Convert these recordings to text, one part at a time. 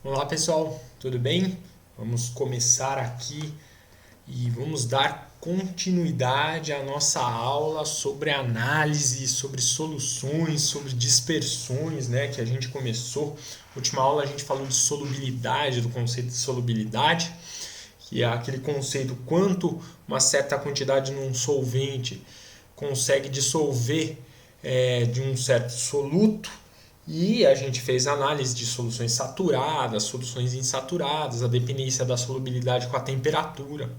Olá pessoal, tudo bem? Vamos começar aqui e vamos dar continuidade à nossa aula sobre análise, sobre soluções, sobre dispersões, né, que a gente começou. Na última aula a gente falou de solubilidade, do conceito de solubilidade, que é aquele conceito quanto uma certa quantidade num solvente consegue dissolver de um certo soluto. E a gente fez análise de soluções saturadas, soluções insaturadas, a dependência da solubilidade com a temperatura.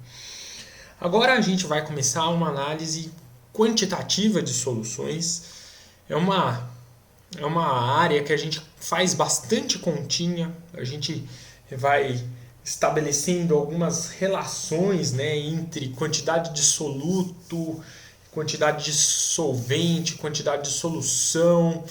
Agora a gente vai começar uma análise quantitativa de soluções. É uma, é uma área que a gente faz bastante continha, a gente vai estabelecendo algumas relações, né, entre quantidade de soluto, quantidade de solvente, quantidade de solução.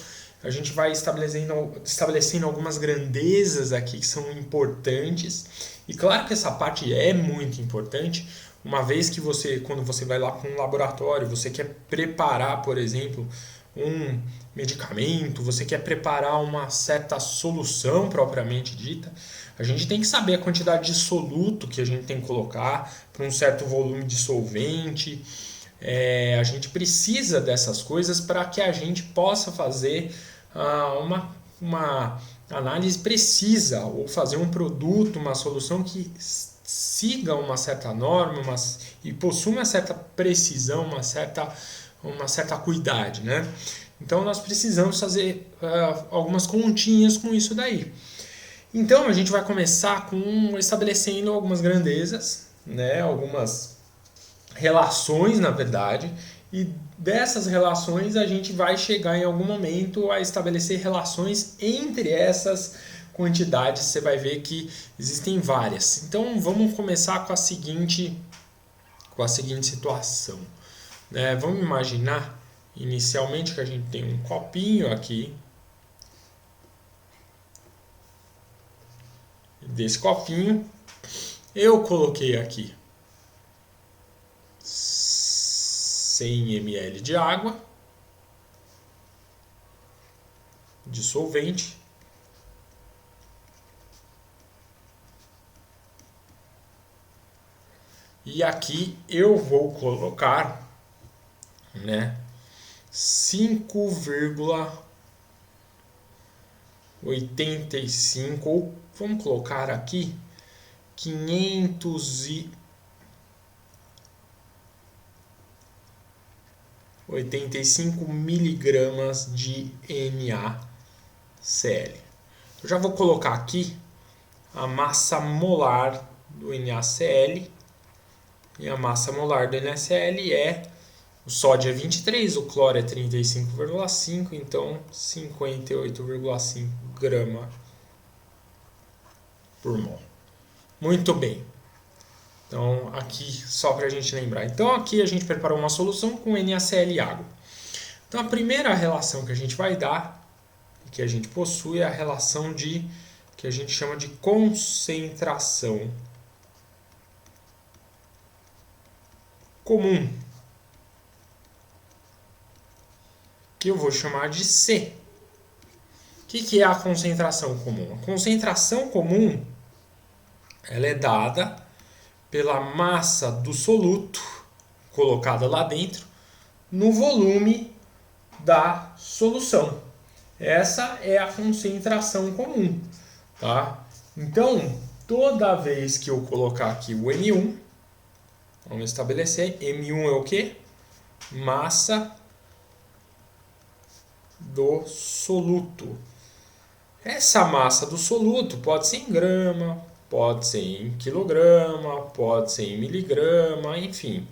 A gente vai estabelecendo algumas grandezas aqui que são importantes. E claro que essa parte é muito importante, uma vez que quando você vai lá para um laboratório, você quer preparar, por exemplo, um medicamento, você quer preparar uma certa solução propriamente dita, a gente tem que saber a quantidade de soluto que a gente tem que colocar para um certo volume de solvente. A gente precisa dessas coisas para que a gente possa fazer uma análise precisa ou fazer um produto, uma solução que siga uma certa norma e possua uma certa precisão, uma certa cuidade, né? Então nós precisamos fazer algumas continhas com isso daí. Então a gente vai começar com estabelecendo algumas grandezas, né? Algumas relações, na verdade, e dessas relações a gente vai chegar em algum momento a estabelecer relações entre essas quantidades. Você vai ver que existem várias. Então vamos começar com a seguinte situação, né? Vamos imaginar inicialmente que a gente tem um copinho aqui. Desse copinho eu coloquei aqui 100 ml de água, de solvente. E aqui eu vou colocar, né, 5,85, ou vamos colocar aqui 585 miligramas de NaCl. Eu já vou colocar aqui a massa molar do NaCl. E a massa molar do NaCl o sódio é 23, o cloro é 35,5, então 58,5 grama por mol. Muito bem. Então, aqui, só para a gente lembrar. Então, aqui a gente preparou uma solução com NaCl e água. Então, a primeira relação que a gente vai dar, que a gente possui, é a relação que a gente chama de concentração comum, que eu vou chamar de C. O que é a concentração comum? A concentração comum ela é dada pela massa do soluto colocada lá dentro no volume da solução. Essa é a concentração comum, tá? Então, toda vez que eu colocar aqui o M1, vamos estabelecer, M1 é o quê? Massa do soluto. Essa massa do soluto pode ser em grama, pode ser em quilograma, pode ser em miligrama, enfim,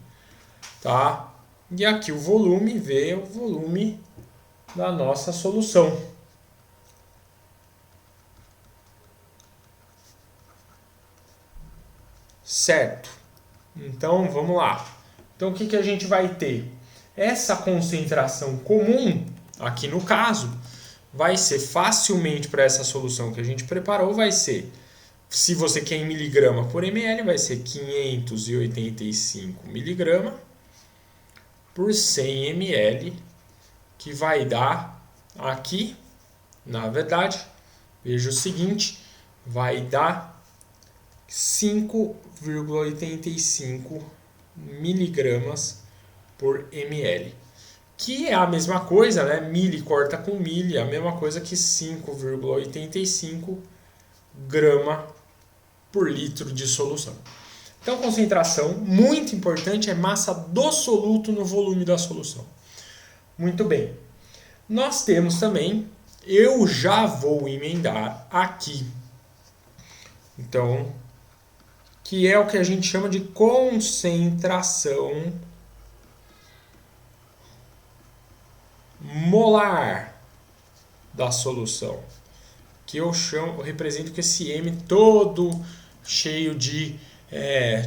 tá? E aqui o volume V é o volume da nossa solução. Certo? Então vamos lá. Então o que a gente vai ter? Essa concentração comum, aqui no caso, vai ser facilmente para essa solução que a gente preparou, vai ser, se você quer em miligrama por ml, vai ser 585 miligrama por 100 ml, que vai dar aqui, na verdade, veja o seguinte, vai dar 5,85 miligramas por ml. Que é a mesma coisa, né? Mili corta com mili, é a mesma coisa que 5,85 grama por litro de solução. Então, concentração, muito importante, é massa do soluto no volume da solução. Muito bem. Nós temos também, eu já vou emendar aqui, então, que é o que a gente chama de concentração molar da solução, que eu represento com esse M todo cheio de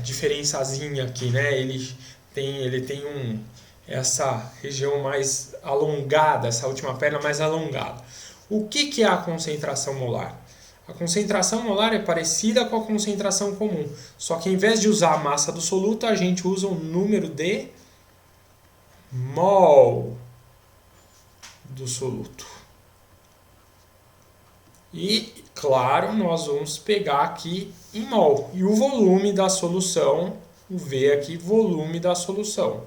diferençazinha aqui, né? Ele tem essa região mais alongada, essa última perna mais alongada. O que é a concentração molar? A concentração molar é parecida com a concentração comum, só que em vez de usar a massa do soluto, a gente usa o número de mol do soluto. E, claro, nós vamos pegar aqui em mol. E o volume da solução, o V aqui, volume da solução.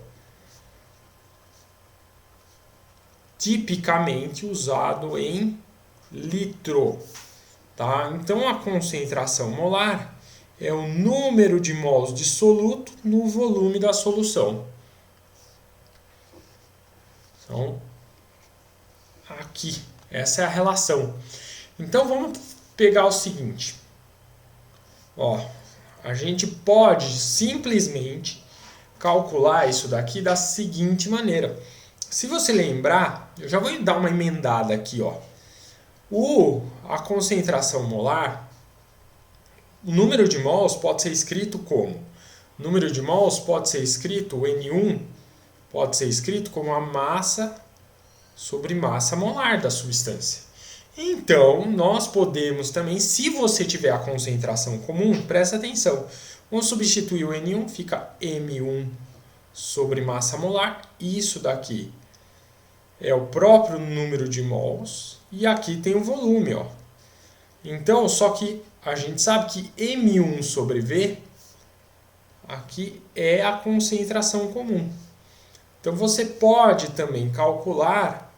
Tipicamente usado em litro. Tá? Então, a concentração molar é o número de mols de soluto no volume da solução. Então, aqui, essa é a relação. Então, vamos pegar o seguinte. Ó, a gente pode simplesmente calcular isso daqui da seguinte maneira. Se você lembrar, eu já vou dar uma emendada aqui, ó. A concentração molar, o número de mols pode ser escrito como? O número de mols pode ser escrito, o N1, pode ser escrito como a massa sobre massa molar da substância. Então, nós podemos também, se você tiver a concentração comum, presta atenção, vamos substituir o N1, fica M1 sobre massa molar, isso daqui é o próprio número de mols, e aqui tem o volume, ó. Então, só que a gente sabe que M1 sobre V, aqui é a concentração comum. Então, você pode também calcular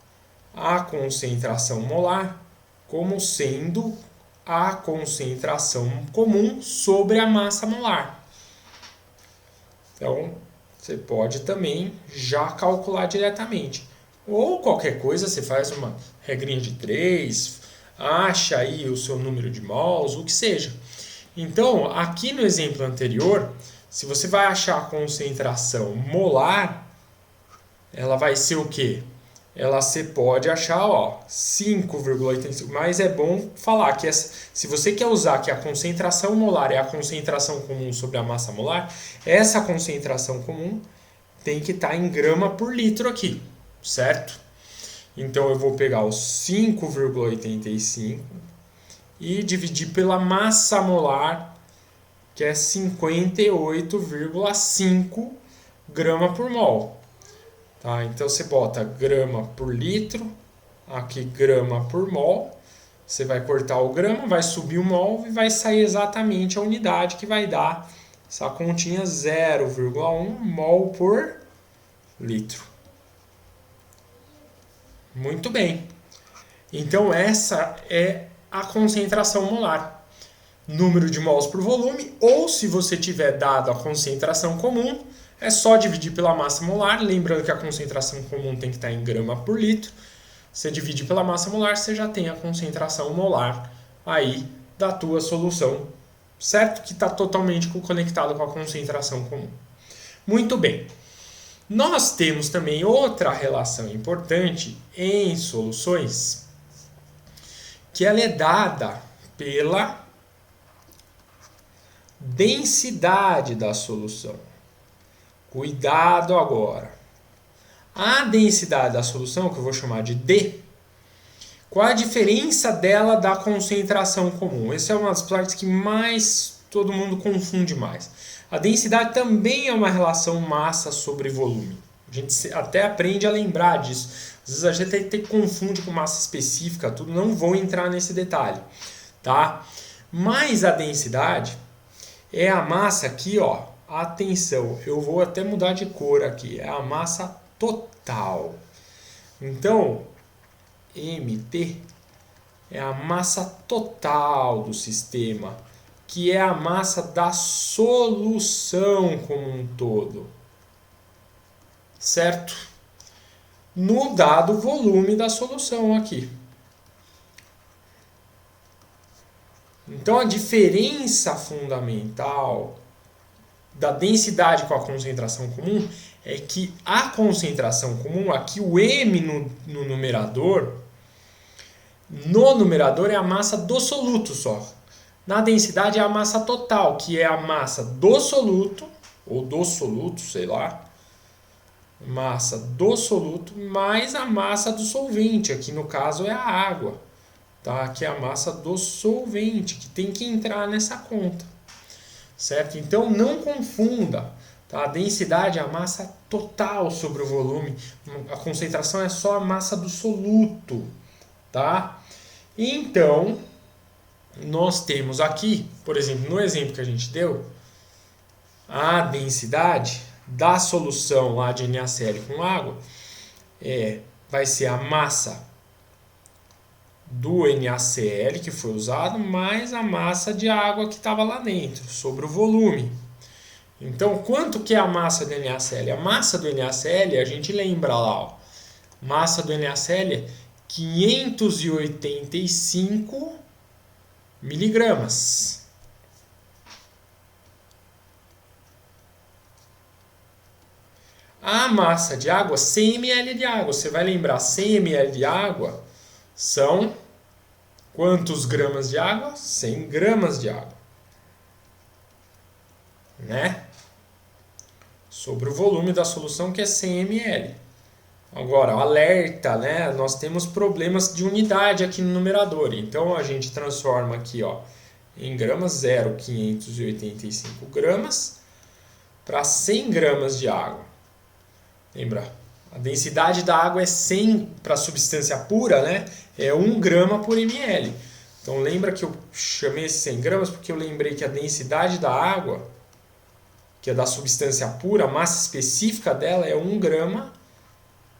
a concentração molar como sendo a concentração comum sobre a massa molar. Então, você pode também já calcular diretamente. Ou qualquer coisa, você faz uma regrinha de 3, acha aí o seu número de mols, o que seja. Então, aqui no exemplo anterior, se você vai achar a concentração molar, ela vai ser o quê? Você pode achar 5,85, mas é bom falar que se você quer usar que a concentração molar é a concentração comum sobre a massa molar, essa concentração comum tem que estar em grama por litro aqui, certo? Então eu vou pegar os 5,85 e dividir pela massa molar, que é 58,5 grama por mol. Tá? Então você bota grama por litro, aqui grama por mol, você vai cortar o grama, vai subir o mol e vai sair exatamente a unidade que vai dar essa continha 0,1 mol por litro. Muito bem. Então essa é a concentração molar. Número de mols por volume, ou se você tiver dado a concentração comum, é só dividir pela massa molar, lembrando que a concentração comum tem que estar em grama por litro. Você divide pela massa molar, você já tem a concentração molar aí da tua solução, certo? Que está totalmente conectado com a concentração comum. Muito bem. Nós temos também outra relação importante em soluções, que ela é dada pela densidade da solução. Cuidado agora. A densidade da solução, que eu vou chamar de D, qual a diferença dela da concentração comum? Essa é uma das partes que mais todo mundo confunde mais. A densidade também é uma relação massa sobre volume. A gente até aprende a lembrar disso. Às vezes a gente até confunde com massa específica, tudo. Não vou entrar nesse detalhe, tá? mais a densidade é a massa aqui, ó. Atenção, eu vou até mudar de cor aqui. É a massa total. Então, MT é a massa total do sistema, que é a massa da solução como um todo. Certo? No dado volume da solução aqui. Então, a diferença fundamental da densidade com a concentração comum é que a concentração comum, aqui o M no numerador é a massa do soluto só. Na densidade é a massa total, que é a massa do soluto, ou do soluto, sei lá, massa do soluto mais a massa do solvente, aqui no caso é a água, tá? Que é a massa do solvente, que tem que entrar nessa conta. Certo? Então não confunda, tá? A densidade é a massa total sobre o volume, a concentração é só a massa do soluto, tá? Então nós temos aqui, por exemplo, no exemplo que a gente deu, a densidade da solução lá de NaCl com água vai ser a massa do NaCl que foi usado mais a massa de água que estava lá dentro, sobre o volume. Então, quanto que é a massa do NaCl? A massa do NaCl, a gente lembra lá, ó, massa do NaCl é 585 miligramas. A massa de água, 100 ml de água. Você vai lembrar, 100 ml de água são quantos gramas de água? 100 gramas de água. Né? Sobre o volume da solução, que é 100 ml. Agora, alerta, né? Nós temos problemas de unidade aqui no numerador. Então, a gente transforma aqui, ó, em gramas, 0,585 gramas para 100 gramas de água. Lembra? A densidade da água é 100 para substância pura, né? É 1 grama por ml. Então lembra que eu chamei esse 100 gramas porque eu lembrei que a densidade da água, que é da substância pura, a massa específica dela é 1 grama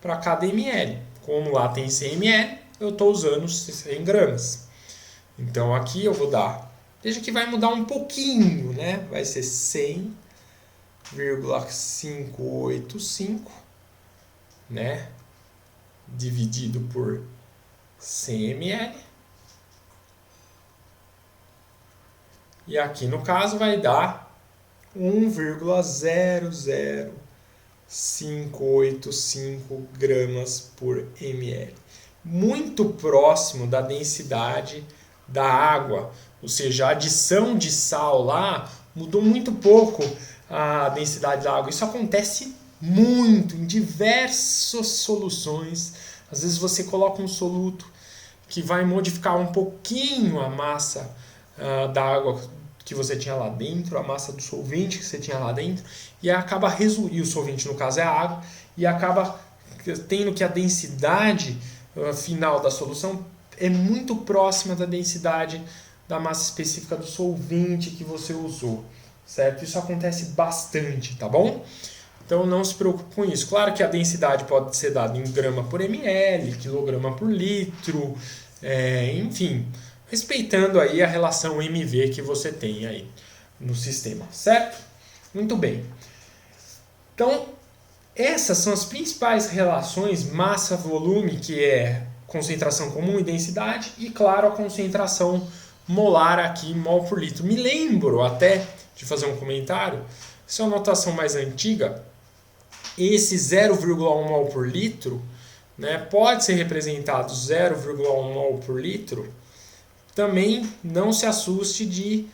para cada ml. Como lá tem 100 ml, eu estou usando 100 gramas. Então aqui eu vou dar... Veja que vai mudar um pouquinho, né? Vai ser 100,585, né? Dividido por 100 ml. E aqui no caso vai dar 1,00585 gramas por ml. Muito próximo da densidade da água. Ou seja, a adição de sal lá mudou muito pouco a densidade da água. Isso acontece muito em diversas soluções. Às vezes você coloca um soluto que vai modificar um pouquinho a massa da água que você tinha lá dentro, a massa do solvente que você tinha lá dentro, e acaba e o solvente no caso é a água, e acaba tendo que a densidade final da solução é muito próxima da densidade da massa específica do solvente que você usou, certo? Isso acontece bastante, tá bom? Então não se preocupe com isso. Claro que a densidade pode ser dada em grama por ml, quilograma por litro, enfim, respeitando aí a relação MV que você tem aí no sistema, certo? Muito bem. Então, essas são as principais relações massa-volume, que é concentração comum e densidade, e claro, a concentração molar aqui, mol por litro. Me lembro até de fazer um comentário, isso é uma notação mais antiga, esse 0,1 mol por litro, né, pode ser representado 0,1 mol por litro. Também não se assuste de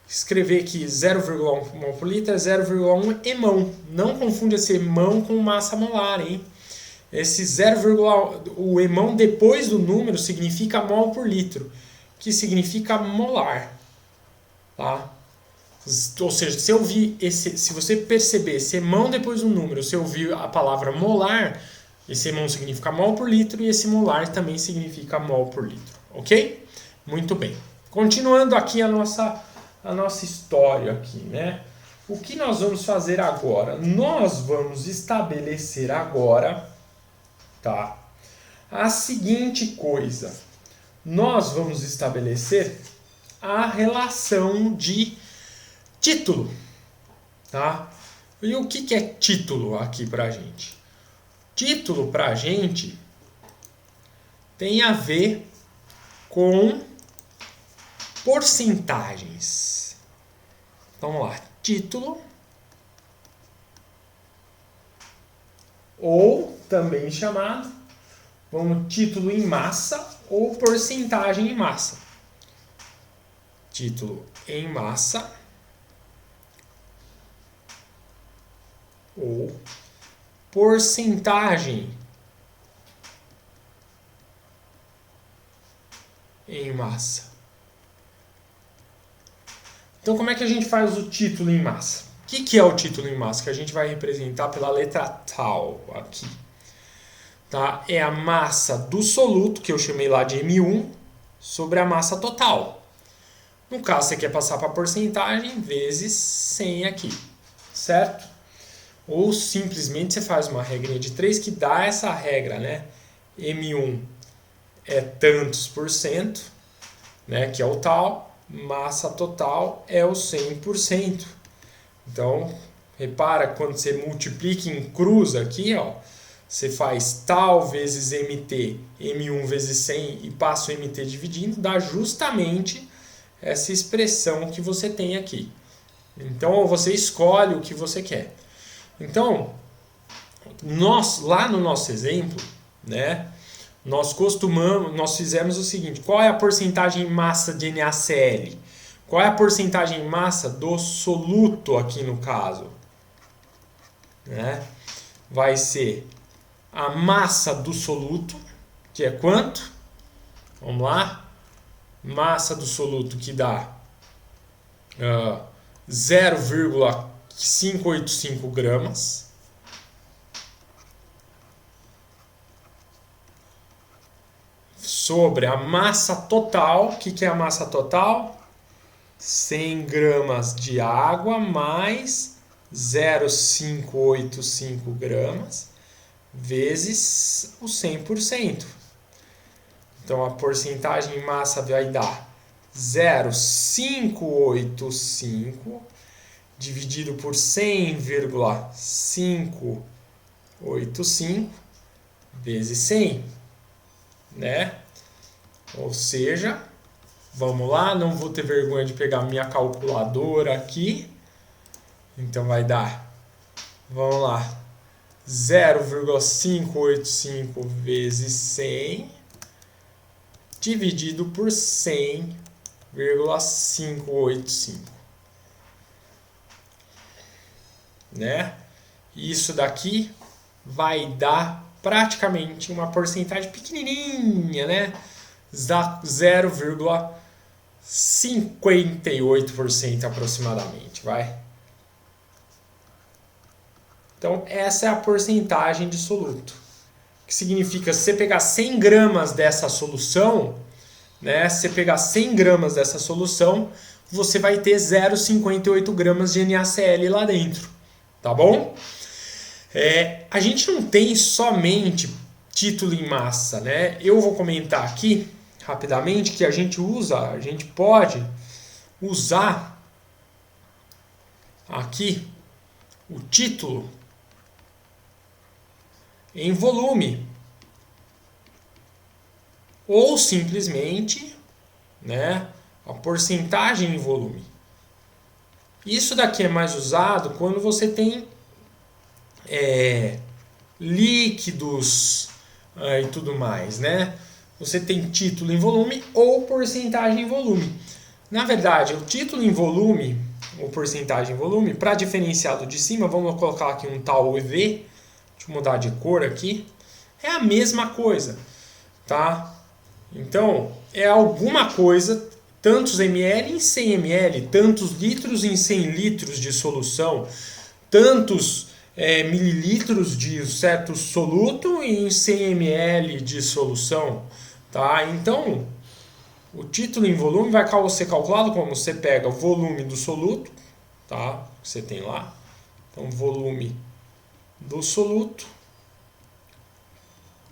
escrever que 0,1 mol por litro é 0,1 hemão. Não confunde esse hemão com massa molar, hein? Esse 0,1, o hemão depois do número significa mol por litro, que significa molar, tá? Ou seja, se você perceber esse hemão depois do número, se ouvir a palavra molar, esse hemão significa mol por litro e esse molar também significa mol por litro, ok? Muito bem. continuando aqui a nossa história aqui, né? O que nós vamos fazer agora? Nós vamos estabelecer agora, tá? A seguinte coisa. Nós vamos estabelecer a relação de título, tá? E o que é título aqui pra gente? Título pra gente tem a ver com porcentagens. Vamos lá, título, ou também chamado, título em massa ou porcentagem em massa. Título em massa ou porcentagem em massa. Então, como é que a gente faz o título em massa? O que é o título em massa? Que a gente vai representar pela letra tal aqui. Tá? É a massa do soluto, que eu chamei lá de M1, sobre a massa total. No caso, você quer passar para a porcentagem, vezes 100 aqui. Certo? Ou simplesmente você faz uma regrinha de 3 que dá essa regra, né? M1 é tantos por cento, né? Que é o tal. Massa total é o 100%. Então, repara, quando você multiplica em cruz aqui, ó, você faz tal vezes MT, M1 vezes 100 e passa o MT dividindo, dá justamente essa expressão que você tem aqui. Então, você escolhe o que você quer. Então, nós, lá no nosso exemplo, né, nós fizemos o seguinte: qual é a porcentagem em massa de NaCl? Qual é a porcentagem em massa do soluto aqui no caso? Né? Vai ser a massa do soluto, que é quanto? Vamos lá. Massa do soluto que dá 0,585 gramas. Sobre a massa total. O que é a massa total? 100 gramas de água mais 0,585 gramas vezes o 100%. Então, a porcentagem em massa vai dar 0,585 dividido por 100,585 vezes 100, né? Ou seja, vamos lá, não vou ter vergonha de pegar minha calculadora aqui. Então vai dar, vamos lá, 0,585 vezes 100 dividido por 100,585. Né? Isso daqui vai dar praticamente uma porcentagem pequenininha, né? 0,58% aproximadamente, vai. Então, essa é a porcentagem de soluto. Que significa, se você pegar 100 gramas dessa solução, né? Se você pegar 100 gramas dessa solução, você vai ter 0,58 gramas de NaCl lá dentro. Tá bom? A gente não tem somente título em massa, né? Eu vou comentar aqui rapidamente que a gente pode usar aqui o título em volume ou simplesmente, né, a porcentagem em volume. Isso daqui é mais usado quando você tem líquidos e tudo mais, né? Você tem título em volume ou porcentagem em volume. Na verdade, o título em volume ou porcentagem em volume, para diferenciar do de cima, vamos colocar aqui um tal EV. Deixa eu mudar de cor aqui. É a mesma coisa, tá? Então, é alguma coisa, tantos ml em 100 ml, tantos litros em 100 litros de solução, tantos mililitros de certo soluto em 100 ml de solução, tá? Então, O título em volume vai ser calculado como? Você pega o volume do soluto, tá? Que você tem lá. Então, volume do soluto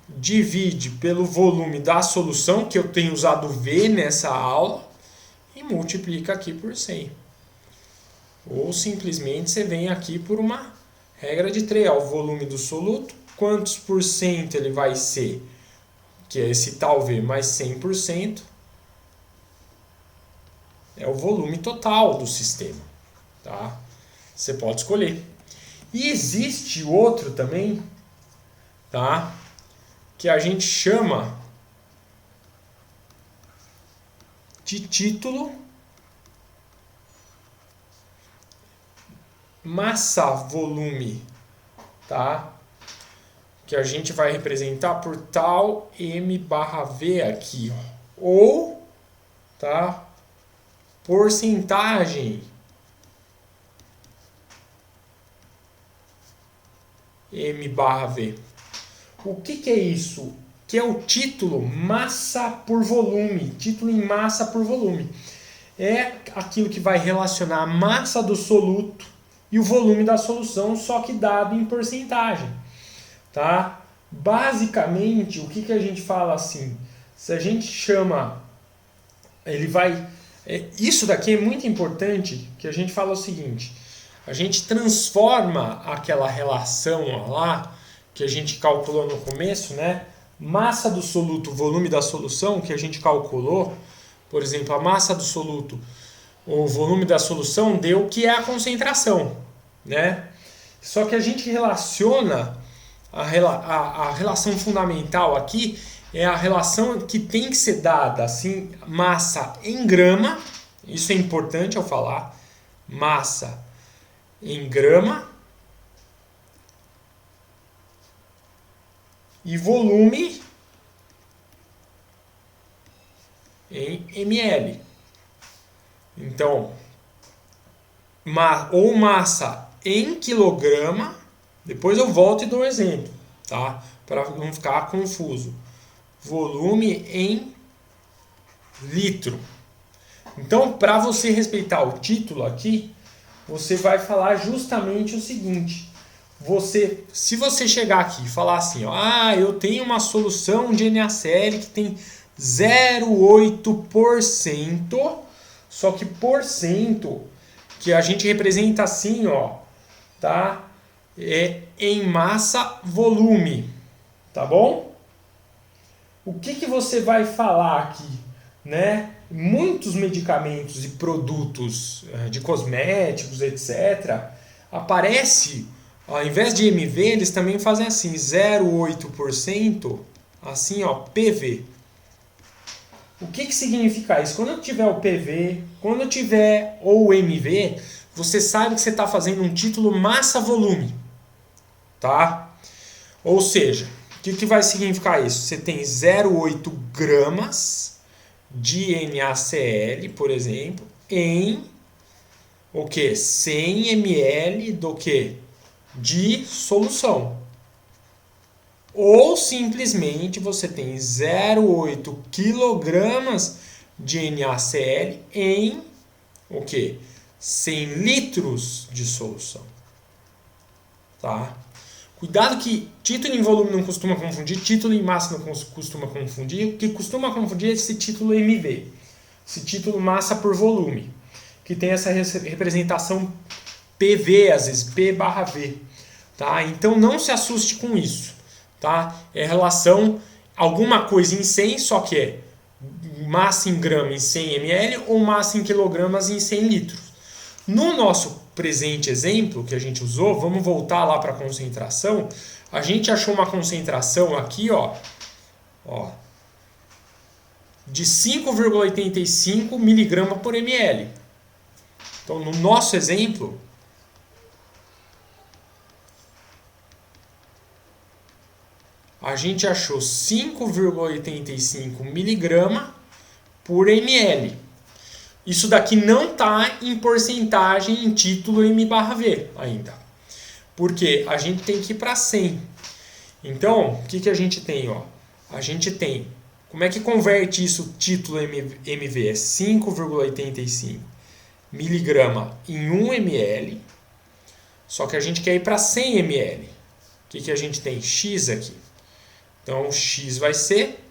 divide pelo volume da solução, que eu tenho usado V nessa aula, e multiplica aqui por 100. Ou simplesmente você vem aqui por uma regra de 3, o volume do soluto, quantos por cento ele vai ser, que é esse tal V mais 100%, é o volume total do sistema. Tá? Você pode escolher. E existe outro também, tá? Que a gente chama de título massa-volume, tá? Que a gente vai representar por tal m/v aqui, ó. Ou, tá? Porcentagem m/v. O que é isso? Que é o título massa por volume. Título em massa por volume. É aquilo que vai relacionar a massa do soluto e o volume da solução, só que dado em porcentagem. Tá? Basicamente, o que a gente fala assim? Se a gente chama... Isso daqui é muito importante, que a gente fala o seguinte... A gente transforma aquela relação lá que a gente calculou no começo, né? Massa do soluto, volume da solução, que a gente calculou, por exemplo, a massa do soluto, o volume da solução deu que é a concentração, né? Só que a gente relaciona a relação fundamental aqui é a relação que tem que ser dada assim, massa em grama, isso é importante eu falar, massa em grama e volume em ml. Então, ou massa em quilograma, depois eu volto e dou um exemplo, tá? Para não ficar confuso. Volume em litro. Então, para você respeitar o título aqui, você vai falar justamente o seguinte. Se você chegar aqui e falar assim, ó, eu tenho uma solução de NaCl que tem 0,8%, só que porcento que a gente representa assim, ó, tá? É em massa volume, tá bom? O que você vai falar aqui, né? Muitos medicamentos e produtos de cosméticos, etc., aparece, ao invés de MV, eles também fazem assim, 0,8%, assim, ó, PV. O que significa isso? Quando eu tiver o PV, quando eu tiver ou o MV, você sabe que você está fazendo um título massa-volume, tá? Ou seja, o que vai significar isso? Você tem 0,8 gramas de NaCl, por exemplo, em o que? 100 ml do que? De solução. Ou simplesmente você tem 0,8 kg de NaCl em o que? 100 litros de solução. Tá? Cuidado que título em volume não costuma confundir, título em massa não costuma confundir. O que costuma confundir é esse título MV, esse título massa por volume, que tem essa representação PV, às vezes P/V. Tá? Então não se assuste com isso. Tá? É relação alguma coisa em 100, só que é massa em grama em 100 ml ou massa em quilogramas em 100 litros. No nosso presente exemplo que a gente usou, vamos voltar lá para a concentração, a gente achou uma concentração aqui, ó de 5,85 mg por ml. Então, no nosso exemplo, a gente achou 5,85 mg por ml. Isso daqui não está em porcentagem em título M/V ainda. Porque a gente tem que ir para 100. Então, o que a gente tem? Ó? A gente tem Como é que converte isso título MV? É 5,85 miligrama em 1 ml, só que a gente quer ir para 100 ml. O que a gente tem? X aqui. Então, X vai ser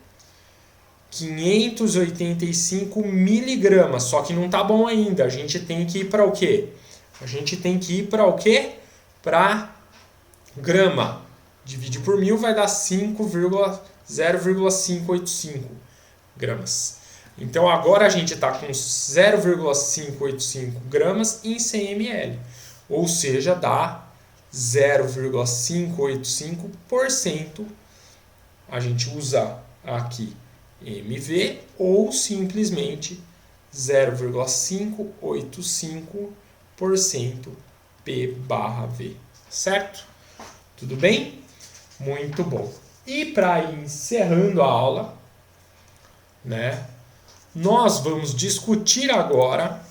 585 miligramas, só que não tá bom ainda. A gente tem que ir para o quê? A gente tem que ir para o quê? Para grama. Dividir por 1000 vai dar 0,585 gramas. Então agora a gente está com 0,585 gramas em 100 ml. Ou seja, dá 0,585%. A gente usa aqui MV ou simplesmente 0,585% P/V. Certo? Tudo bem? Muito bom. E para ir encerrando a aula, né, nós vamos discutir agora.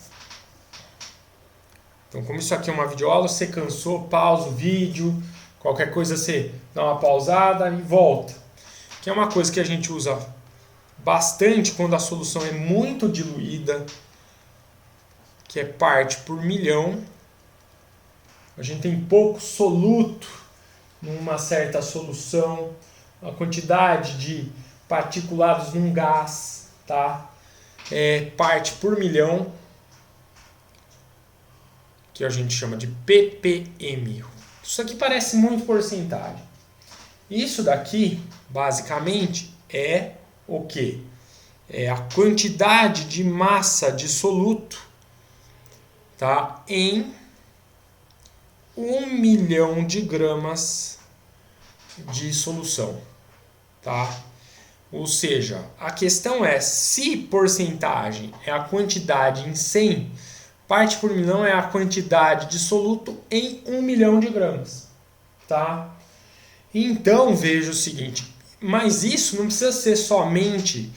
Então, como isso aqui é uma videoaula, você cansou, pausa o vídeo, qualquer coisa você dá uma pausada e volta. Que é uma coisa que a gente usa bastante quando a solução é muito diluída, que é parte por milhão. A gente tem pouco soluto numa certa solução, a quantidade de particulados num gás, tá? É parte por milhão, que a gente chama de ppm. Isso aqui parece muito porcentagem. Isso daqui, basicamente, é o quê? É a quantidade de massa de soluto, tá? Em 1 milhão de gramas de solução, tá? Ou seja, a questão é se porcentagem é a quantidade em 100, parte por milhão é a quantidade de soluto em 1 milhão de gramas, tá? Então veja o seguinte, mas isso não precisa ser somente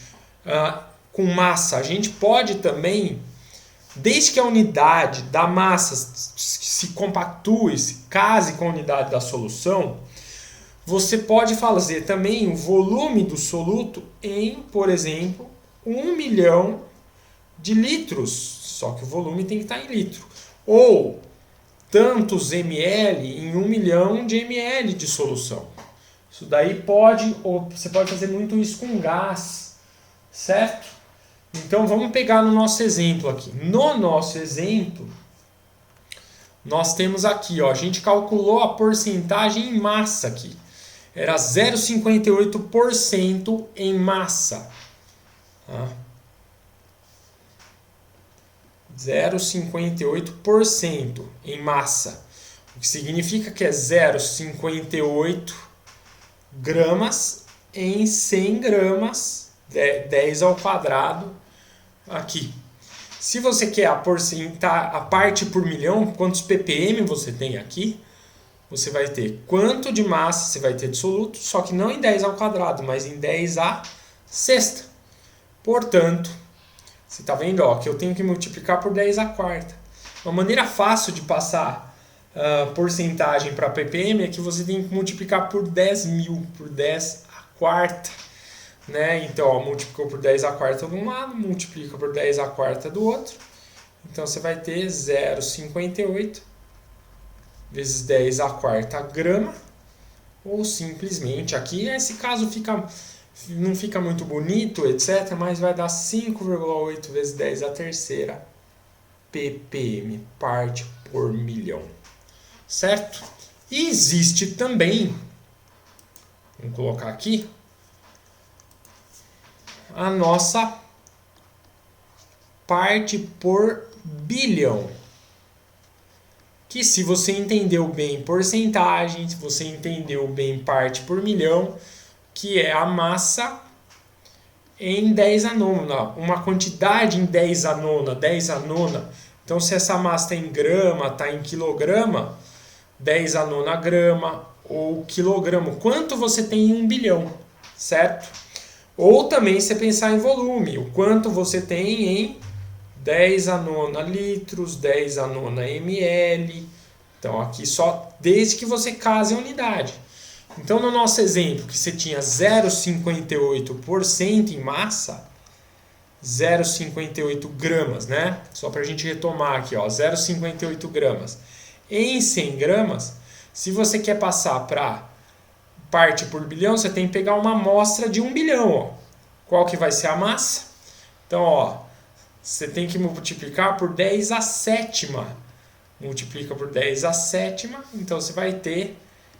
com massa, a gente pode também, desde que a unidade da massa se compactue, se case com a unidade da solução, você pode fazer também o volume do soluto em, por exemplo, 1 milhão de litros. Só que o volume tem que estar em litro. Ou tantos ml em 1 milhão de ml de solução. Isso daí pode, ou você pode fazer muito isso com gás, certo? Então vamos pegar no nosso exemplo aqui. No nosso exemplo, nós temos aqui, ó, a gente calculou a porcentagem em massa aqui. Era 0,58% em massa. Tá? 0,58% em massa. O que significa que é 0,58 gramas em 100 gramas, 10 ao quadrado aqui. Se você quer a parte por milhão, quantos ppm você tem aqui, você vai ter quanto de massa você vai ter de soluto, só que não em 10 ao quadrado, mas em 10 à sexta. Portanto, você está vendo ó, que eu tenho que multiplicar por 10 à quarta. Uma maneira fácil de passar porcentagem para ppm é que você tem que multiplicar por 10.000, por 10 à quarta. Né? Então, ó, multiplicou por 10 à quarta de um lado, multiplica por 10 à quarta do outro. Então, você vai ter 0,58 vezes 10 à quarta grama. Ou simplesmente, aqui nesse caso não fica muito bonito, etc. Mas vai dar 5,8 vezes 10 à terceira ppm, parte por milhão. Certo? E existe também, vamos colocar aqui, a nossa parte por bilhão. Que se você entendeu bem porcentagem, se você entendeu bem parte por milhão, que é a massa em 10 a nona, uma quantidade em 10 a nona, 10 a nona. Então se essa massa está em grama, está em quilograma, 10 a nona grama ou quilograma, quanto você tem em 1 bilhão, certo? Ou também você pensar em volume, o quanto você tem em 10 a nona litros, 10 a nona ml. Então aqui só desde que você case a unidade. Então, no nosso exemplo, que você tinha 0,58% em massa, 0,58 gramas, né? Só para a gente retomar aqui, ó, 0,58 gramas. Em 100 gramas, se você quer passar para parte por bilhão, você tem que pegar uma amostra de 1 bilhão. Ó. Qual que vai ser a massa? Então, ó, você tem que multiplicar por 10 a sétima. Multiplica por 10 a sétima, então você vai ter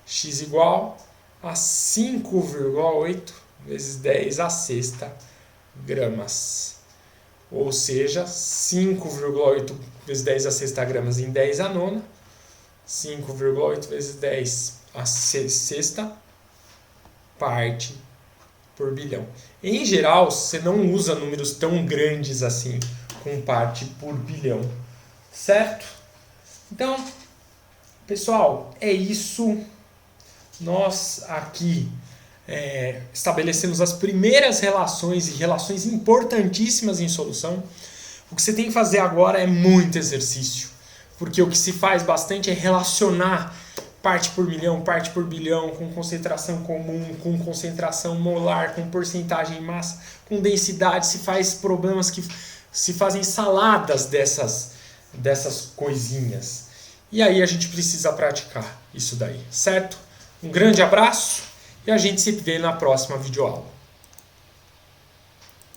x igual a 5,8 vezes 10 a sexta gramas. Ou seja, 5,8 vezes 10 a sexta gramas em 10 a nona. 5,8 vezes 10 a sexta parte por bilhão. Em geral, você não usa números tão grandes assim com parte por bilhão, certo? Então, pessoal, é isso. Nós aqui estabelecemos as primeiras relações e relações importantíssimas em solução. O que você tem que fazer agora é muito exercício, porque o que se faz bastante é relacionar parte por milhão, parte por bilhão, com concentração comum, com concentração molar, com porcentagem em massa, com densidade. Se faz problemas que se fazem saladas dessas coisinhas. E aí a gente precisa praticar isso daí, certo? Um grande abraço e a gente se vê na próxima videoaula.